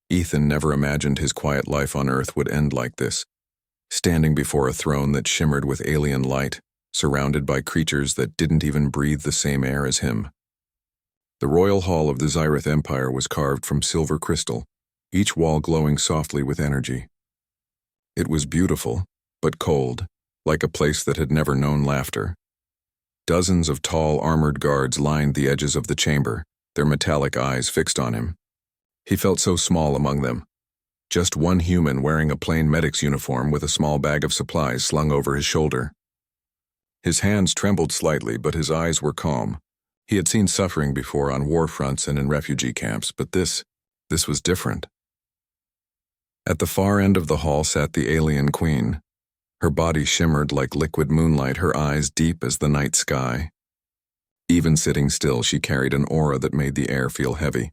Ethan never imagined his quiet life on Earth would end like this, standing before a throne that shimmered with alien light, surrounded by creatures that didn't even breathe the same air as him. The royal hall of the Xyrath Empire was carved from silver crystal, each wall glowing softly with energy. It was beautiful, but cold, like a place that had never known laughter. Dozens of tall, armored guards lined the edges of the chamber, their metallic eyes fixed on him. He felt so small among them. Just one human wearing a plain medic's uniform with a small bag of supplies slung over his shoulder. His hands trembled slightly, but his eyes were calm. He had seen suffering before on war fronts and in refugee camps, but this was different. At the far end of the hall sat the alien queen. Her body shimmered like liquid moonlight, her eyes deep as the night sky. Even sitting still, she carried an aura that made the air feel heavy.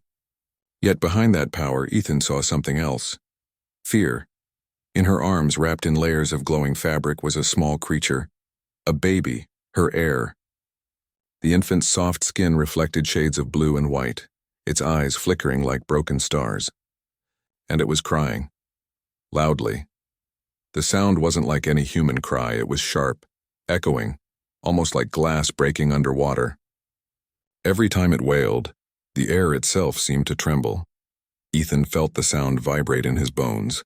Yet behind that power, Ethan saw something else. Fear. In her arms, wrapped in layers of glowing fabric, was a small creature. A baby, her heir. The infant's soft skin reflected shades of blue and white, its eyes flickering like broken stars. And it was crying. Loudly. The sound wasn't like any human cry, it was sharp, echoing, almost like glass breaking underwater. Every time it wailed, the air itself seemed to tremble. Ethan felt the sound vibrate in his bones.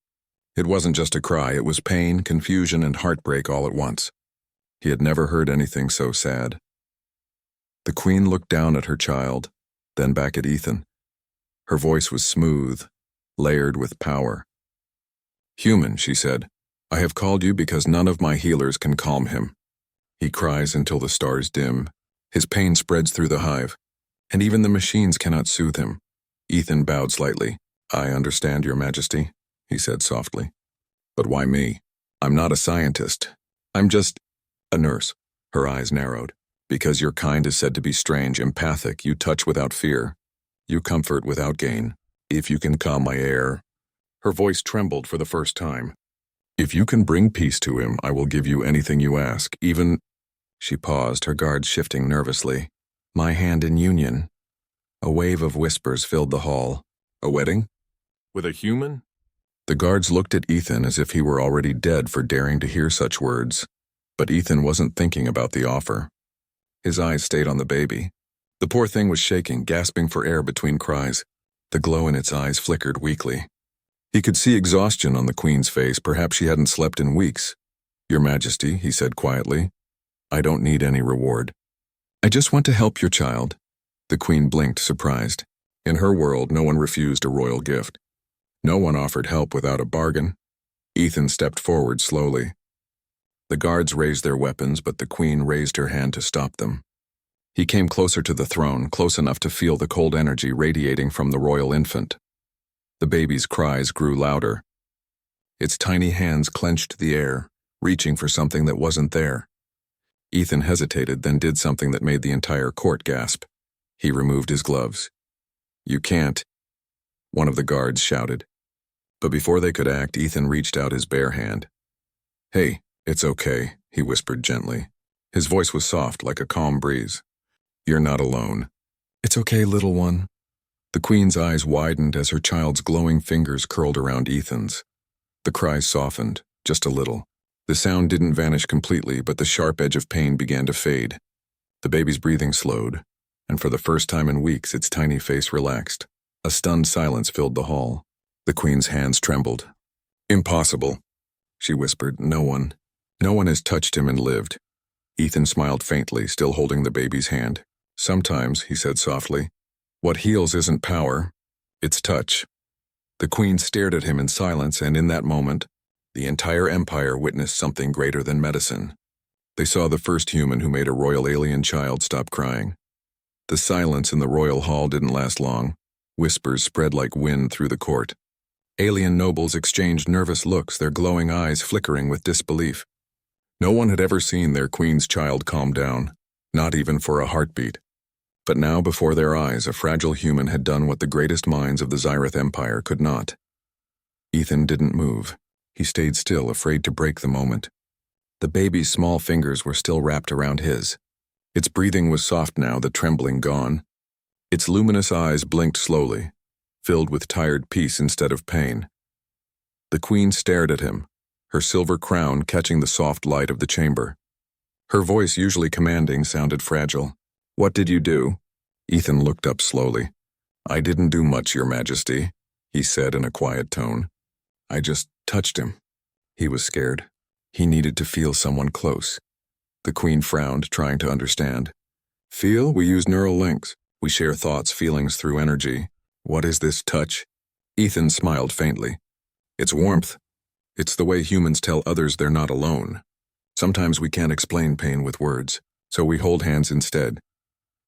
It wasn't just a cry, it was pain, confusion, and heartbreak all at once. He had never heard anything so sad. The queen looked down at her child, then back at Ethan. Her voice was smooth, layered with power. "Human," she said, "I have called you because none of my healers can calm him. He cries until the stars dim. His pain spreads through the hive, and even the machines cannot soothe him." Ethan bowed slightly. "I understand, Your Majesty," he said softly. "But why me? I'm not a scientist. I'm just a nurse." Her eyes narrowed. "Because your kind is said to be strange, empathic. You touch without fear. You comfort without gain. If you can calm my heir." Her voice trembled for the first time. "If you can bring peace to him, I will give you anything you ask, even—" She paused, her guards shifting nervously. "My hand in union." A wave of whispers filled the hall. "A wedding? With a human?" The guards looked at Ethan as if he were already dead for daring to hear such words. But Ethan wasn't thinking about the offer. His eyes stayed on the baby. The poor thing was shaking, gasping for air between cries. The glow in its eyes flickered weakly. He could see exhaustion on the queen's face. Perhaps she hadn't slept in weeks. "Your Majesty," he said quietly, "I don't need any reward. I just want to help your child." The queen blinked, surprised. In her world, no one refused a royal gift. No one offered help without a bargain. Ethan stepped forward slowly. The guards raised their weapons, but the queen raised her hand to stop them. He came closer to the throne, close enough to feel the cold energy radiating from the royal infant. The baby's cries grew louder. Its tiny hands clenched the air, reaching for something that wasn't there. Ethan hesitated, then did something that made the entire court gasp. He removed his gloves. "You can't," one of the guards shouted. But before they could act, Ethan reached out his bare hand. "Hey, it's okay," he whispered gently. His voice was soft, like a calm breeze. "You're not alone." "It's okay, little one." The queen's eyes widened as her child's glowing fingers curled around Ethan's. The cries softened, just a little. The sound didn't vanish completely, but the sharp edge of pain began to fade. The baby's breathing slowed, and for the first time in weeks, its tiny face relaxed. A stunned silence filled the hall. The queen's hands trembled. "Impossible," she whispered. No one has touched him and lived." Ethan smiled faintly, still holding the baby's hand. "Sometimes," he said softly, "what heals isn't power, it's touch." The queen stared at him in silence, and in that moment, the entire empire witnessed something greater than medicine. They saw the first human who made a royal alien child stop crying. The silence in the royal hall didn't last long. Whispers spread like wind through the court. Alien nobles exchanged nervous looks, their glowing eyes flickering with disbelief. No one had ever seen their queen's child calm down, not even for a heartbeat. But now before their eyes, a fragile human had done what the greatest minds of the Xyrath Empire could not. Ethan didn't move. He stayed still, afraid to break the moment. The baby's small fingers were still wrapped around his. Its breathing was soft now, the trembling gone. Its luminous eyes blinked slowly, filled with tired peace instead of pain. The queen stared at him, her silver crown catching the soft light of the chamber. Her voice, usually commanding, sounded fragile. "What did you do?" Ethan looked up slowly. "I didn't do much, Your Majesty," he said in a quiet tone. "I just touched him." He was scared. He needed to feel someone close. The queen frowned, trying to understand. "Feel? We use neural links. We share thoughts, feelings through energy. What is this touch?" Ethan smiled faintly. "It's warmth. It's the way humans tell others they're not alone. Sometimes we can't explain pain with words, so we hold hands instead."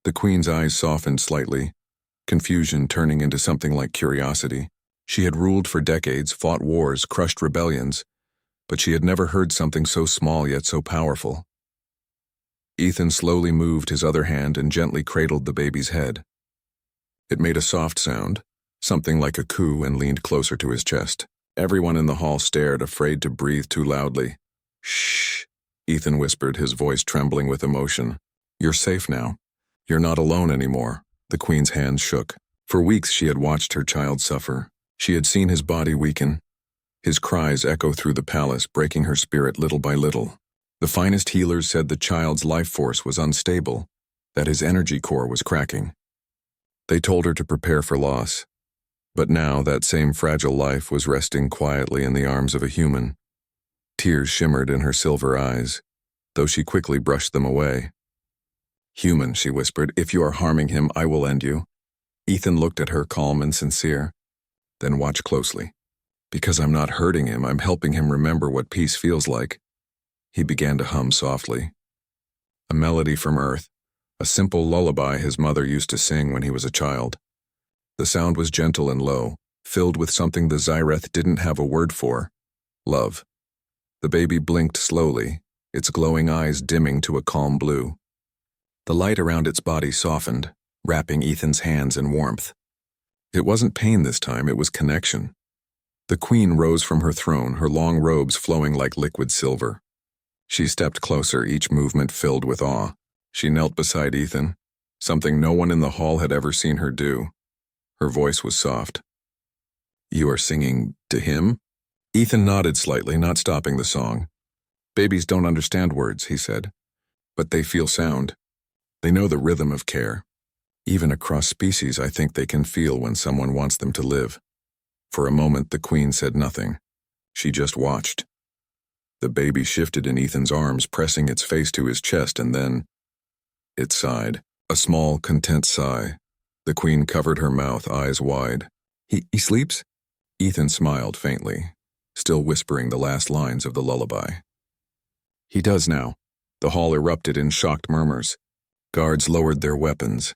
The queen's eyes softened slightly, confusion turning into something like curiosity. She had ruled for decades, fought wars, crushed rebellions, but she had never heard something so small yet so powerful. Ethan slowly moved his other hand and gently cradled the baby's head. It made a soft sound, something like a coo, and leaned closer to his chest. Everyone in the hall stared, afraid to breathe too loudly. "Shh," Ethan whispered, his voice trembling with emotion. "You're safe now. You're not alone anymore." The queen's hands shook. For weeks she had watched her child suffer. She had seen his body weaken, his cries echo through the palace, breaking her spirit little by little. The finest healers said the child's life force was unstable, that his energy core was cracking. They told her to prepare for loss. But now that same fragile life was resting quietly in the arms of a human. Tears shimmered in her silver eyes, though she quickly brushed them away. "Human," she whispered, "if you are harming him, I will end you." Ethan looked at her, calm and sincere. "Then watch closely. Because I'm not hurting him, I'm helping him remember what peace feels like." He began to hum softly. A melody from Earth, a simple lullaby his mother used to sing when he was a child. The sound was gentle and low, filled with something the Zyreth didn't have a word for: love. The baby blinked slowly, its glowing eyes dimming to a calm blue. The light around its body softened, wrapping Ethan's hands in warmth. It wasn't pain this time, it was connection. The queen rose from her throne, her long robes flowing like liquid silver. She stepped closer, each movement filled with awe. She knelt beside Ethan, something no one in the hall had ever seen her do. Her voice was soft. "You are singing to him?" Ethan nodded slightly, not stopping the song. "Babies don't understand words," he said, "but they feel sound. They know the rhythm of care. Even across species, I think they can feel when someone wants them to live." For a moment, the queen said nothing. She just watched. The baby shifted in Ethan's arms, pressing its face to his chest, and then it sighed, a small, content sigh. The queen covered her mouth, eyes wide. He sleeps?" Ethan smiled faintly, still whispering the last lines of the lullaby. "He does now." The hall erupted in shocked murmurs. Guards lowered their weapons.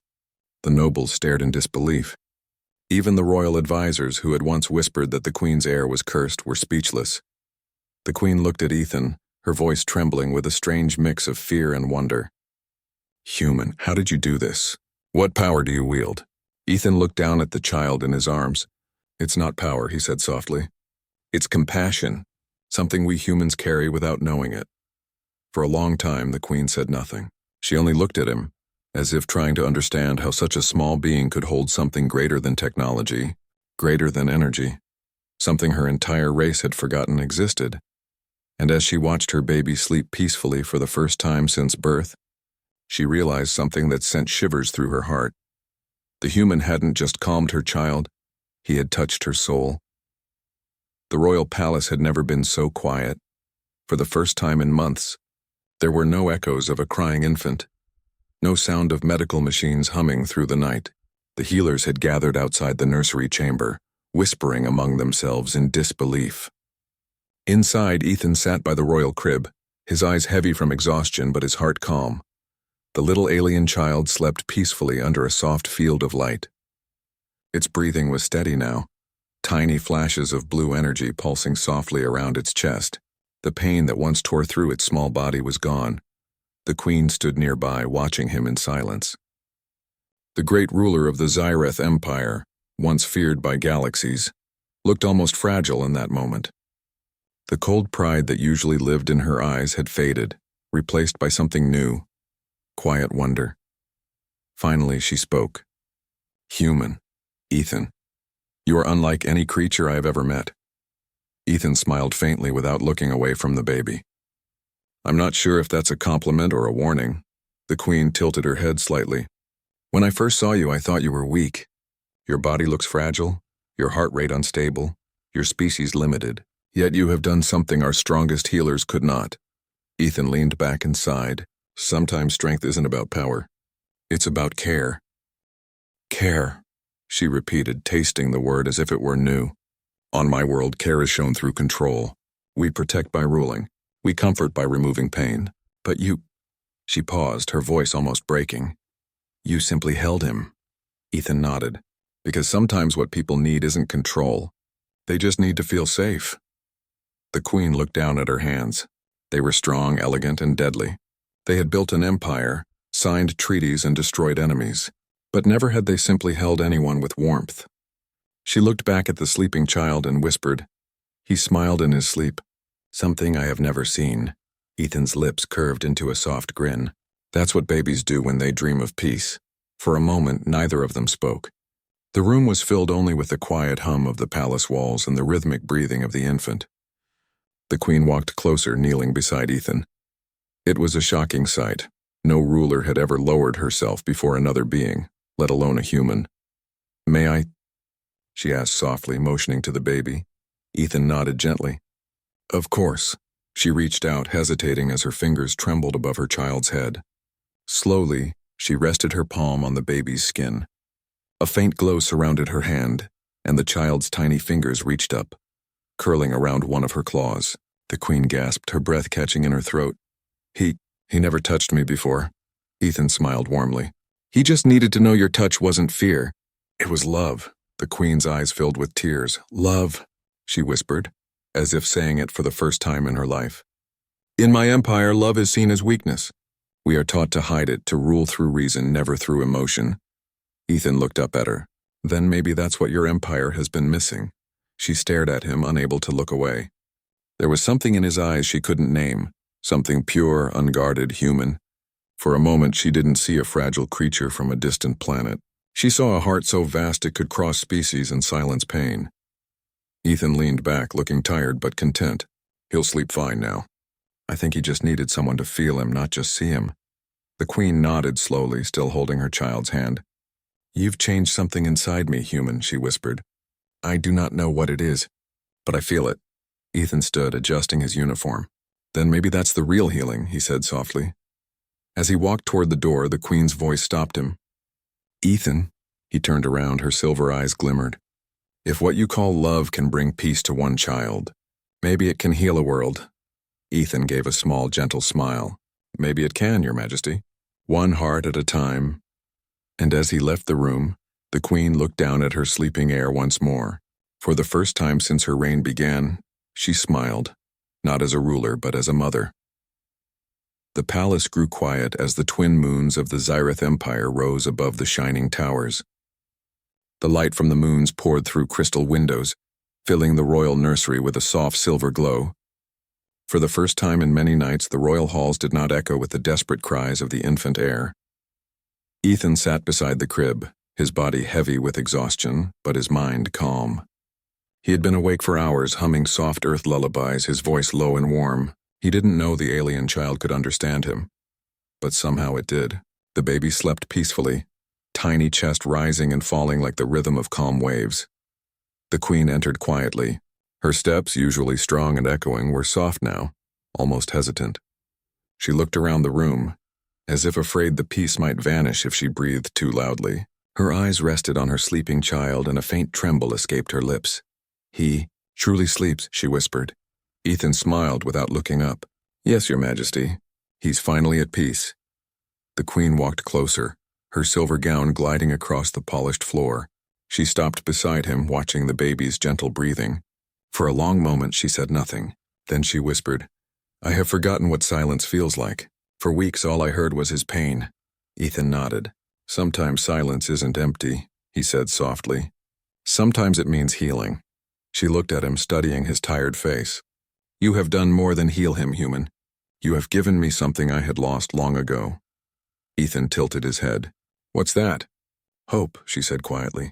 The nobles stared in disbelief. Even the royal advisors, who had once whispered that the queen's heir was cursed, were speechless. The queen looked at Ethan, her voice trembling with a strange mix of fear and wonder. "Human, how did you do this? What power do you wield?" Ethan looked down at the child in his arms. "It's not power," he said softly. "It's compassion, something we humans carry without knowing it." For a long time, the queen said nothing. She only looked at him, as if trying to understand how such a small being could hold something greater than technology, greater than energy, something her entire race had forgotten existed. And as she watched her baby sleep peacefully for the first time since birth, she realized something that sent shivers through her heart. The human hadn't just calmed her child, he had touched her soul. The royal palace had never been so quiet. For the first time in months, there were no echoes of a crying infant, no sound of medical machines humming through the night. The healers had gathered outside the nursery chamber, whispering among themselves in disbelief. Inside, Ethan sat by the royal crib, his eyes heavy from exhaustion but his heart calm. The little alien child slept peacefully under a soft field of light. Its breathing was steady now, tiny flashes of blue energy pulsing softly around its chest. The pain that once tore through its small body was gone. The queen stood nearby, watching him in silence. The great ruler of the Zyreth Empire, once feared by galaxies, looked almost fragile in that moment. The cold pride that usually lived in her eyes had faded, replaced by something new, quiet wonder. Finally, she spoke. "Human, Ethan, You are unlike any creature I have ever met. Ethan smiled faintly without looking away from the baby. I'm not sure if that's a compliment or a warning. The Queen tilted her head slightly. When I first saw you, I thought you were weak. Your body looks fragile, your heart rate unstable, your species limited. Yet you have done something our strongest healers could not. Ethan leaned back and sighed. Sometimes strength isn't about power. It's about care. Care, she repeated, tasting the word as if it were new. On my world, care is shown through control. We protect by ruling. We comfort by removing pain. But you... She paused, her voice almost breaking. You simply held him. Ethan nodded. Because sometimes what people need isn't control. They just need to feel safe. The Queen looked down at her hands. They were strong, elegant, and deadly. They had built an empire, signed treaties, and destroyed enemies. But never had they simply held anyone with warmth. She looked back at the sleeping child and whispered. He smiled in his sleep. Something I have never seen. Ethan's lips curved into a soft grin. That's what babies do when they dream of peace. For a moment, neither of them spoke. The room was filled only with the quiet hum of the palace walls and the rhythmic breathing of the infant. The Queen walked closer, kneeling beside Ethan. It was a shocking sight. No ruler had ever lowered herself before another being, let alone a human. May I? She asked softly, motioning to the baby. Ethan nodded gently. Of course. She reached out, hesitating as her fingers trembled above her child's head. Slowly, she rested her palm on the baby's skin. A faint glow surrounded her hand, and the child's tiny fingers reached up, curling around one of her claws. The Queen gasped, her breath catching in her throat. He never touched me before. Ethan smiled warmly. He just needed to know your touch wasn't fear. It was love. The Queen's eyes filled with tears. Love, she whispered, as if saying it for the first time in her life. In my empire, love is seen as weakness. We are taught to hide it, to rule through reason, never through emotion. Ethan looked up at her. Then maybe that's what your empire has been missing. She stared at him, unable to look away. There was something in his eyes she couldn't name, something pure, unguarded, human. For a moment, she didn't see a fragile creature from a distant planet. She saw a heart so vast it could cross species and silence pain. Ethan leaned back, looking tired but content. He'll sleep fine now. I think he just needed someone to feel him, not just see him. The Queen nodded slowly, still holding her child's hand. You've changed something inside me, human, she whispered. I do not know what it is, but I feel it. Ethan stood, adjusting his uniform. Then maybe that's the real healing, he said softly. As he walked toward the door, the Queen's voice stopped him. Ethan, he turned around, her silver eyes glimmered. If what you call love can bring peace to one child, maybe it can heal a world. Ethan gave a small, gentle smile. Maybe it can, Your Majesty. One heart at a time. And as he left the room, the Queen looked down at her sleeping heir once more. For the first time since her reign began, she smiled, not as a ruler but as a mother. The palace grew quiet as the twin moons of the Zyrith Empire rose above the shining towers. The light from the moons poured through crystal windows, filling the royal nursery with a soft silver glow. For the first time in many nights, the royal halls did not echo with the desperate cries of the infant heir. Ethan sat beside the crib, his body heavy with exhaustion, but his mind calm. He had been awake for hours, humming soft earth lullabies, his voice low and warm. He didn't know the alien child could understand him. But somehow it did. The baby slept peacefully, tiny chest rising and falling like the rhythm of calm waves. The Queen entered quietly. Her steps, usually strong and echoing, were soft now, almost hesitant. She looked around the room, as if afraid the peace might vanish if she breathed too loudly. Her eyes rested on her sleeping child and a faint tremble escaped her lips. He truly sleeps, she whispered. Ethan smiled without looking up. Yes, Your Majesty. He's finally at peace. The Queen walked closer, her silver gown gliding across the polished floor. She stopped beside him, watching the baby's gentle breathing. For a long moment she said nothing. Then she whispered, I have forgotten what silence feels like. For weeks all I heard was his pain. Ethan nodded. Sometimes silence isn't empty, he said softly. Sometimes it means healing. She looked at him, studying his tired face. You have done more than heal him, human. You have given me something I had lost long ago. Ethan tilted his head. What's that? Hope, she said quietly.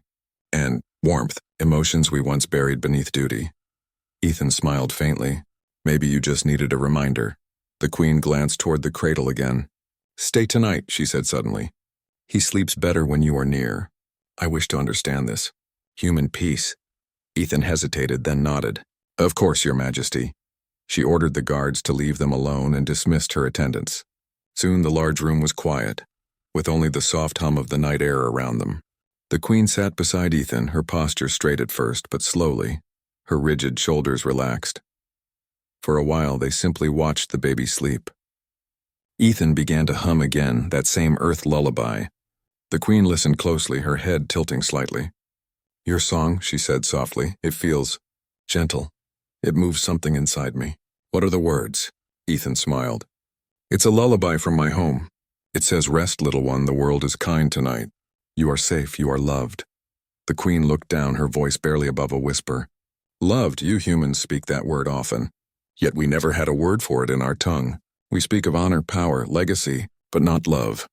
And Warmth, emotions we once buried beneath duty. Ethan smiled faintly. Maybe you just needed a reminder. The Queen glanced toward the cradle again. Stay tonight, she said suddenly. He sleeps better when you are near. I wish to understand this. Human peace. Ethan hesitated, then nodded. Of course, Your Majesty. She ordered the guards to leave them alone and dismissed her attendants. Soon the large room was quiet, with only the soft hum of the night air around them. The Queen sat beside Ethan, her posture straight at first, but slowly, her rigid shoulders relaxed. For a while, they simply watched the baby sleep. Ethan began to hum again, that same earth lullaby. The Queen listened closely, her head tilting slightly. Your song, she said softly, it feels gentle. It moves something inside me. What are the words? Ethan smiled. It's a lullaby from my home. It says, rest, little one, the world is kind tonight. You are safe, you are loved. The Queen looked down, her voice barely above a whisper. Loved, you humans speak that word often. Yet we never had a word for it in our tongue. We speak of honor, power, legacy, but not love.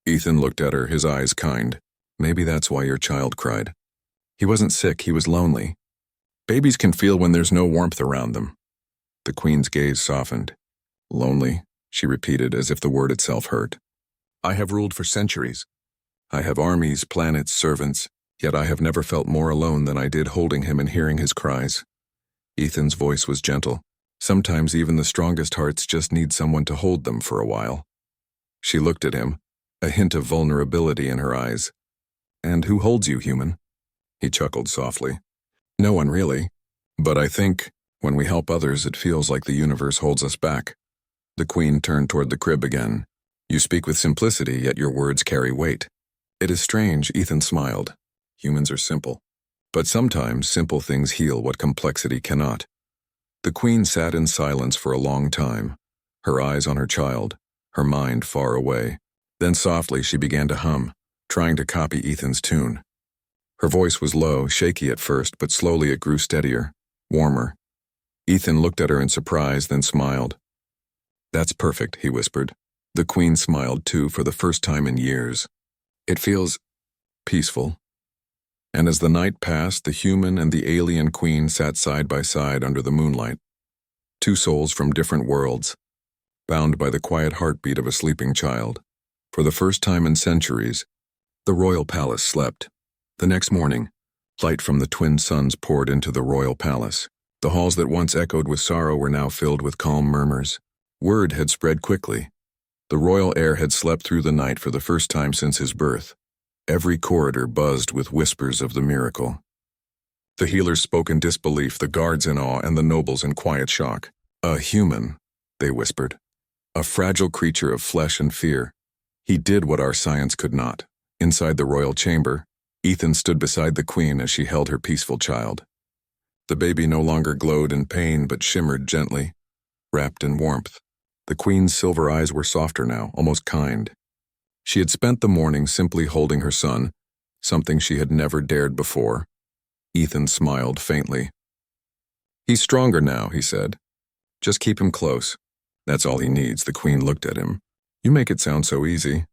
Ethan looked at her, his eyes kind. Maybe that's why your child cried. He wasn't sick, he was lonely. Babies can feel when there's no warmth around them. The Queen's gaze softened. Lonely, she repeated as if the word itself hurt. I have ruled for centuries. I have armies, planets, servants, yet I have never felt more alone than I did holding him and hearing his cries. Ethan's voice was gentle. Sometimes even the strongest hearts just need someone to hold them for a while. She looked at him, a hint of vulnerability in her eyes. And who holds you, human? He chuckled softly. No one really. But I think, when we help others, it feels like the universe holds us back. The Queen turned toward the crib again. You speak with simplicity, yet your words carry weight. It is strange, Ethan smiled. Humans are simple. But sometimes simple things heal what complexity cannot. The Queen sat in silence for a long time, her eyes on her child, her mind far away. Then softly she began to hum, trying to copy Ethan's tune. Her voice was low, shaky at first, but slowly it grew steadier, warmer. Ethan looked at her in surprise, then smiled. That's perfect, he whispered. The Queen smiled too, for the first time in years. It feels peaceful. And as the night passed, the human and the alien Queen sat side by side under the moonlight. Two souls from different worlds, bound by the quiet heartbeat of a sleeping child. For the first time in centuries, the royal palace slept. The next morning, light from the twin suns poured into the royal palace. The halls that once echoed with sorrow were now filled with calm murmurs. Word had spread quickly. The royal heir had slept through the night for the first time since his birth. Every corridor buzzed with whispers of the miracle. The healers spoke in disbelief, the guards in awe, and the nobles in quiet shock. A human, they whispered. A fragile creature of flesh and fear. He did what our science could not. Inside the royal chamber, Ethan stood beside the Queen as she held her peaceful child. The baby no longer glowed in pain but shimmered gently, wrapped in warmth. The Queen's silver eyes were softer now, almost kind. She had spent the morning simply holding her son, something she had never dared before. Ethan smiled faintly. He's stronger now, he said. Just keep him close. That's all he needs. The Queen looked at him. You make it sound so easy.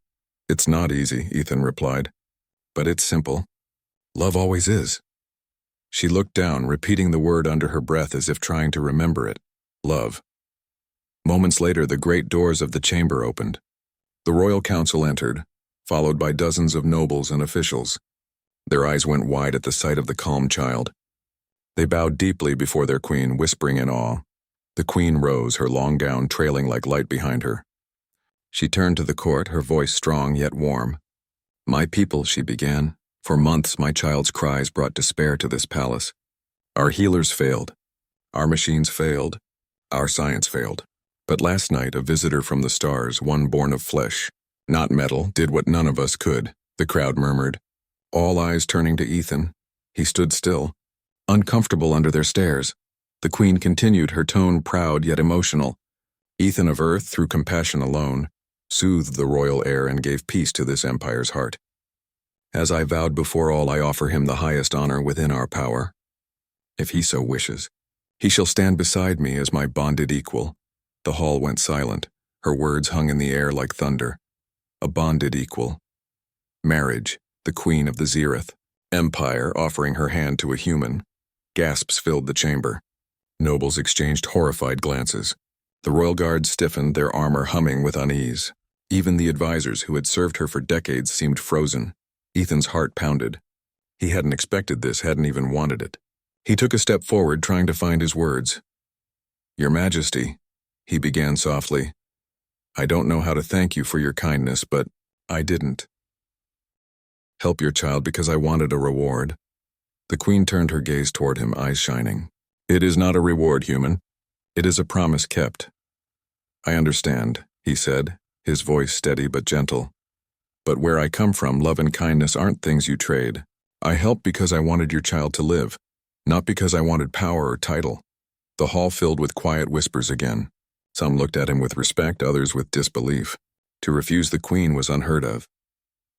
It's not easy, Ethan replied. But it's simple. Love always is. She looked down, repeating the word under her breath as if trying to remember it. Love. Moments later, the great doors of the chamber opened. The royal council entered, followed by dozens of nobles and officials. Their eyes went wide at the sight of the calm child. They bowed deeply before their queen, whispering in awe. The queen rose, her long gown trailing like light behind her. She turned to the court, her voice strong yet warm. My people, she began. For months, my child's cries brought despair to this palace. Our healers failed. Our machines failed. Our science failed. But last night, a visitor from the stars, one born of flesh, not metal, did what none of us could, the crowd murmured. All eyes turning to Ethan. He stood still, uncomfortable under their stares. The queen continued, her tone proud yet emotional. Ethan of Earth, through compassion alone, soothed the royal heir and gave peace to this empire's heart. As I vowed before all, I offer him the highest honor within our power. If he so wishes, he shall stand beside me as my bonded equal. The hall went silent, her words hung in the air like thunder. A bonded equal. Marriage, the queen of the Zereth. Empire offering her hand to a human. Gasps filled the chamber. Nobles exchanged horrified glances. The royal guards stiffened, their armor humming with unease. Even the advisors who had served her for decades seemed frozen. Ethan's heart pounded. He hadn't expected this, hadn't even wanted it. He took a step forward, trying to find his words. "Your Majesty," he began softly. "I don't know how to thank you for your kindness, but I didn't help your child because I wanted a reward." The Queen turned her gaze toward him, eyes shining. "It is not a reward, human. It is a promise kept." "I understand," he said, his voice steady but gentle. "But where I come from, love and kindness aren't things you trade. I helped because I wanted your child to live, not because I wanted power or title." The hall filled with quiet whispers again. Some looked at him with respect, others with disbelief. To refuse the Queen was unheard of.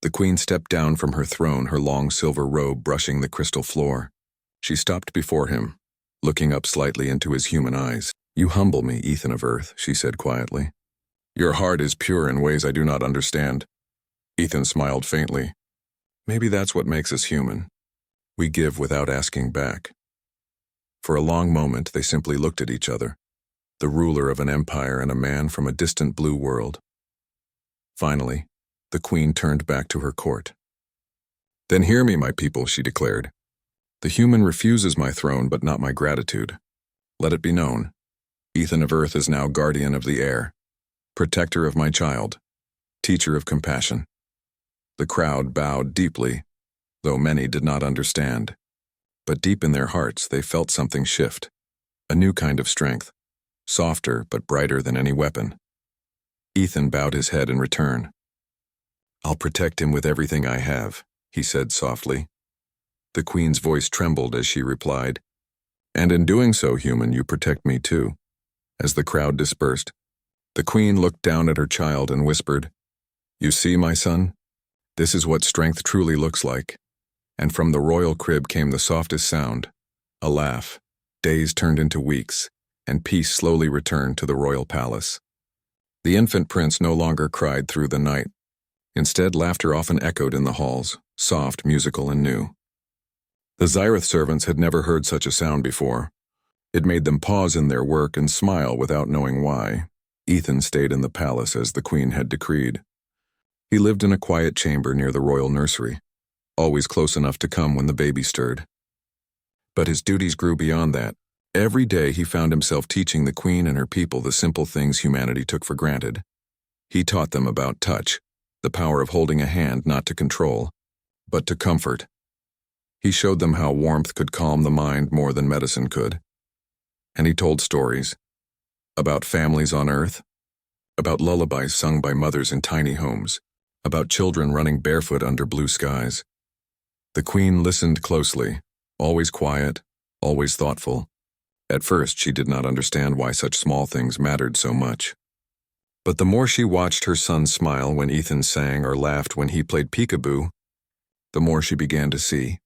The Queen stepped down from her throne, her long silver robe brushing the crystal floor. She stopped before him, looking up slightly into his human eyes. "You humble me, Ethan of Earth," she said quietly. "Your heart is pure in ways I do not understand." Ethan smiled faintly. "Maybe that's what makes us human. We give without asking back." For a long moment, they simply looked at each other, the ruler of an empire and a man from a distant blue world. Finally, the Queen turned back to her court. "Then hear me, my people," she declared. "The human refuses my throne, but not my gratitude. Let it be known, Ethan of Earth is now guardian of the air, protector of my child, teacher of compassion." The crowd bowed deeply, though many did not understand. But deep in their hearts, they felt something shift. A new kind of strength, softer but brighter than any weapon. Ethan bowed his head in return. "I'll protect him with everything I have," he said softly. The Queen's voice trembled as she replied, "And in doing so, human, you protect me too." As the crowd dispersed, the Queen looked down at her child and whispered, "You see, my son? This is what strength truly looks like." And from the royal crib came the softest sound, a laugh. Days turned into weeks, and peace slowly returned to the royal palace. The infant prince no longer cried through the night. Instead, laughter often echoed in the halls, soft, musical, and new. The Zyrith servants had never heard such a sound before. It made them pause in their work and smile without knowing why. Ethan stayed in the palace as the Queen had decreed. He lived in a quiet chamber near the royal nursery, always close enough to come when the baby stirred. But his duties grew beyond that. Every day he found himself teaching the Queen and her people the simple things humanity took for granted. He taught them about touch, the power of holding a hand not to control, but to comfort. He showed them how warmth could calm the mind more than medicine could. And he told stories about families on Earth, about lullabies sung by mothers in tiny homes, about children running barefoot under blue skies. The Queen listened closely, always quiet, always thoughtful. At first, she did not understand why such small things mattered so much. But the more she watched her son smile when Ethan sang or laughed when he played peekaboo, the more she began to see.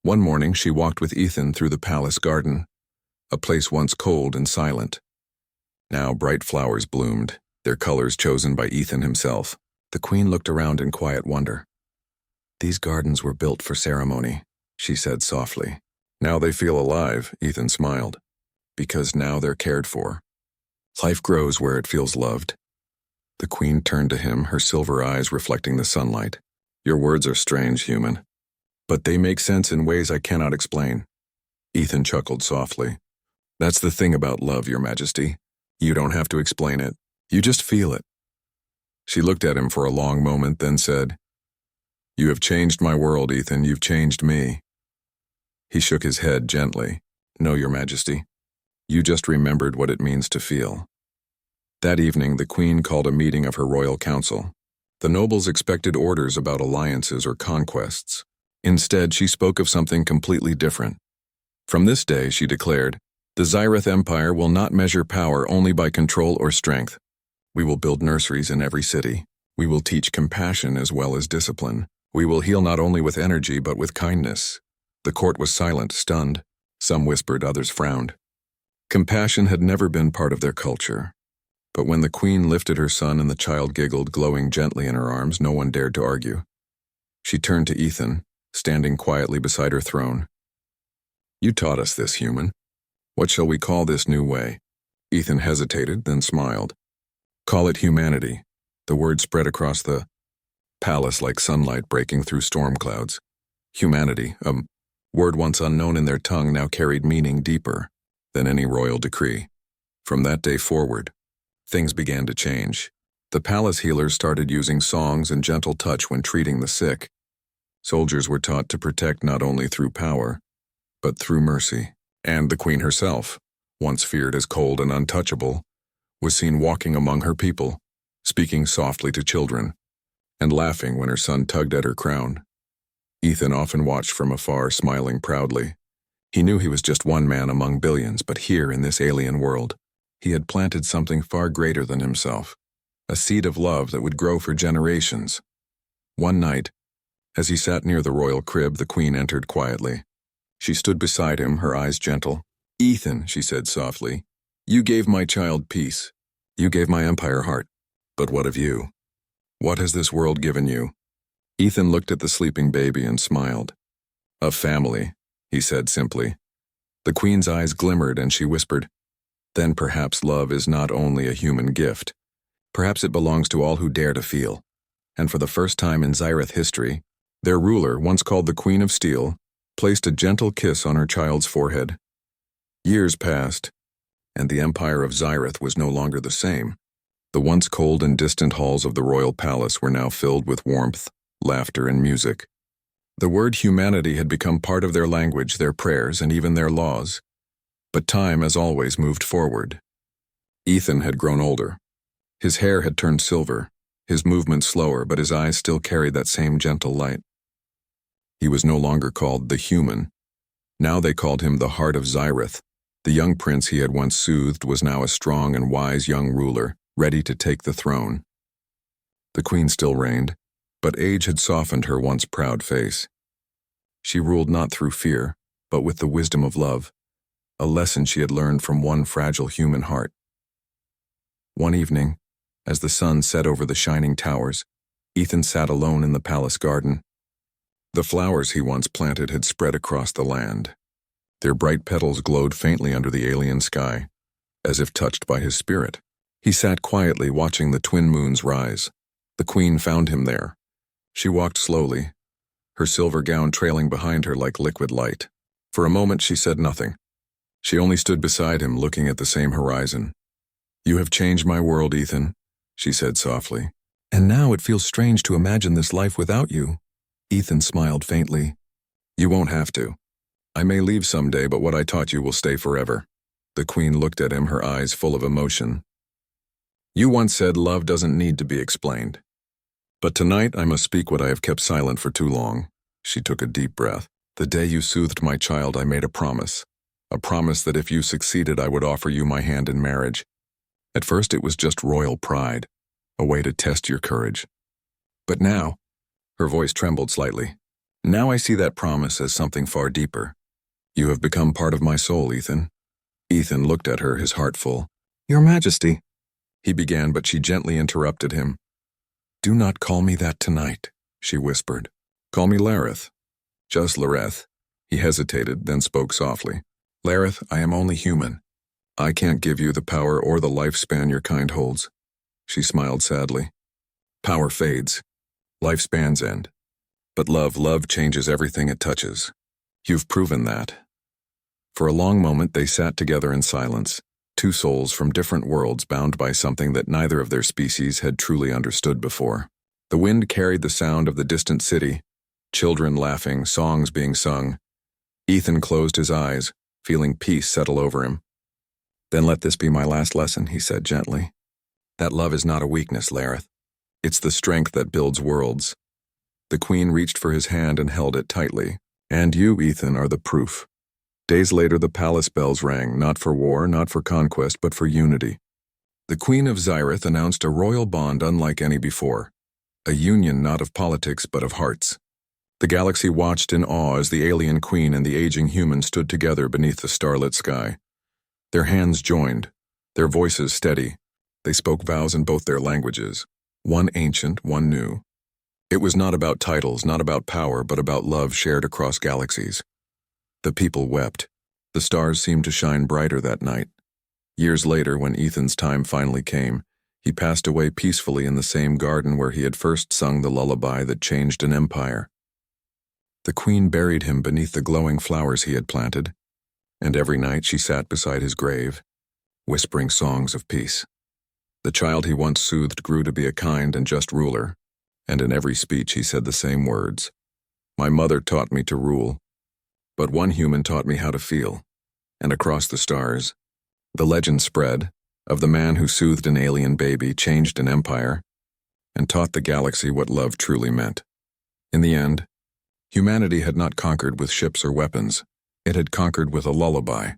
One morning, she walked with Ethan through the palace garden, a place once cold and silent. Now bright flowers bloomed, their colors chosen by Ethan himself. The Queen looked around in quiet wonder. "These gardens were built for ceremony," she said softly. "Now they feel alive," Ethan smiled. "Because now they're cared for. Life grows where it feels loved." The Queen turned to him, her silver eyes reflecting the sunlight. "Your words are strange, human. But they make sense in ways I cannot explain." Ethan chuckled softly. "That's the thing about love, Your Majesty. You don't have to explain it. You just feel it." She looked at him for a long moment, then said, "You have changed my world, Ethan. You've changed me." He shook his head gently. "No, Your Majesty. You just remembered what it means to feel." That evening, the Queen called a meeting of her royal council. The nobles expected orders about alliances or conquests. Instead, she spoke of something completely different. From this day, she declared, the Zyrith Empire will not measure power only by control or strength. We will build nurseries in every city. We will teach compassion as well as discipline. We will heal not only with energy but with kindness. The court was silent, stunned. Some whispered, others frowned. Compassion had never been part of their culture. But when the Queen lifted her son and the child giggled, glowing gently in her arms, no one dared to argue. She turned to Ethan, standing quietly beside her throne. "You taught us this, human. What shall we call this new way?" Ethan hesitated, then smiled. "Call it humanity." The word spread across the palace like sunlight breaking through storm clouds. Humanity, a word once unknown in their tongue, now carried meaning deeper than any royal decree. From that day forward, things began to change. The palace healers started using songs and gentle touch when treating the sick. Soldiers were taught to protect not only through power, but through mercy. And the queen herself, once feared as cold and untouchable, was seen walking among her people, speaking softly to children, and laughing when her son tugged at her crown. Ethan often watched from afar, smiling proudly. He knew he was just one man among billions, but here in this alien world, he had planted something far greater than himself, a seed of love that would grow for generations. One night, as he sat near the royal crib, the queen entered quietly. She stood beside him, her eyes gentle. "Ethan," she said softly, "you gave my child peace. You gave my empire heart. But what of you? What has this world given you?" Ethan looked at the sleeping baby and smiled. "A family," he said simply. The queen's eyes glimmered and she whispered, "Then perhaps love is not only a human gift. Perhaps it belongs to all who dare to feel." And for the first time in Zyrith history, their ruler, once called the Queen of Steel, placed a gentle kiss on her child's forehead. Years passed, and the empire of Zyrith was no longer the same. The once cold and distant halls of the royal palace were now filled with warmth, laughter, and music. The word humanity had become part of their language, their prayers, and even their laws. But time, as always, moved forward. Ethan had grown older. His hair had turned silver, his movements slower, but his eyes still carried that same gentle light. He was no longer called the human. Now they called him the Heart of Zyrith. The young prince he had once soothed was now a strong and wise young ruler, ready to take the throne. The queen still reigned, but age had softened her once proud face. She ruled not through fear, but with the wisdom of love, a lesson she had learned from one fragile human heart. One evening, as the sun set over the shining towers, Ethan sat alone in the palace garden. The flowers he once planted had spread across the land. Their bright petals glowed faintly under the alien sky, as if touched by his spirit. He sat quietly watching the twin moons rise. The queen found him there. She walked slowly, her silver gown trailing behind her like liquid light. For a moment she said nothing. She only stood beside him, looking at the same horizon. "You have changed my world, Ethan," she said softly. "And now it feels strange to imagine this life without you." Ethan smiled faintly. "You won't have to. I may leave someday, but what I taught you will stay forever." The queen looked at him, her eyes full of emotion. "You once said love doesn't need to be explained. But tonight I must speak what I have kept silent for too long." She took a deep breath. "The day you soothed my child, I made a promise that if you succeeded, I would offer you my hand in marriage. At first it was just royal pride, a way to test your courage. But now," her voice trembled slightly, "now I see that promise as something far deeper. You have become part of my soul, Ethan." Ethan looked at her, his heart full. "Your Majesty," he began, but she gently interrupted him. "Do not call me that tonight," she whispered. "Call me Lareth. Just Lareth." He hesitated, then spoke softly. "Lareth, I am only human. I can't give you the power or the lifespan your kind holds." She smiled sadly. "Power fades. Lifespans end. But love changes everything it touches. You've proven that." For a long moment they sat together in silence, two souls from different worlds bound by something that neither of their species had truly understood before. The wind carried the sound of the distant city, children laughing, songs being sung. Ethan closed his eyes, feeling peace settle over him. "Then let this be my last lesson," he said gently. "That love is not a weakness, Lareth. It's the strength that builds worlds." The queen reached for his hand and held it tightly. "And you, Ethan, are the proof." Days later the palace bells rang, not for war, not for conquest, but for unity. The Queen of Zyrith announced a royal bond unlike any before, a union not of politics but of hearts. The galaxy watched in awe as the alien queen and the aging human stood together beneath the starlit sky. Their hands joined, their voices steady. They spoke vows in both their languages, one ancient, one new. It was not about titles, not about power, but about love shared across galaxies. The people wept. The stars seemed to shine brighter that night. Years later, when Ethan's time finally came, he passed away peacefully in the same garden where he had first sung the lullaby that changed an empire. The queen buried him beneath the glowing flowers he had planted, and every night she sat beside his grave, whispering songs of peace. The child he once soothed grew to be a kind and just ruler, and in every speech he said the same words. My mother taught me to rule, but one human taught me how to feel. And across the stars, the legend spread of the man who soothed an alien baby, changed an empire, and taught the galaxy what love truly meant. In the end, humanity had not conquered with ships or weapons. It had conquered with a lullaby.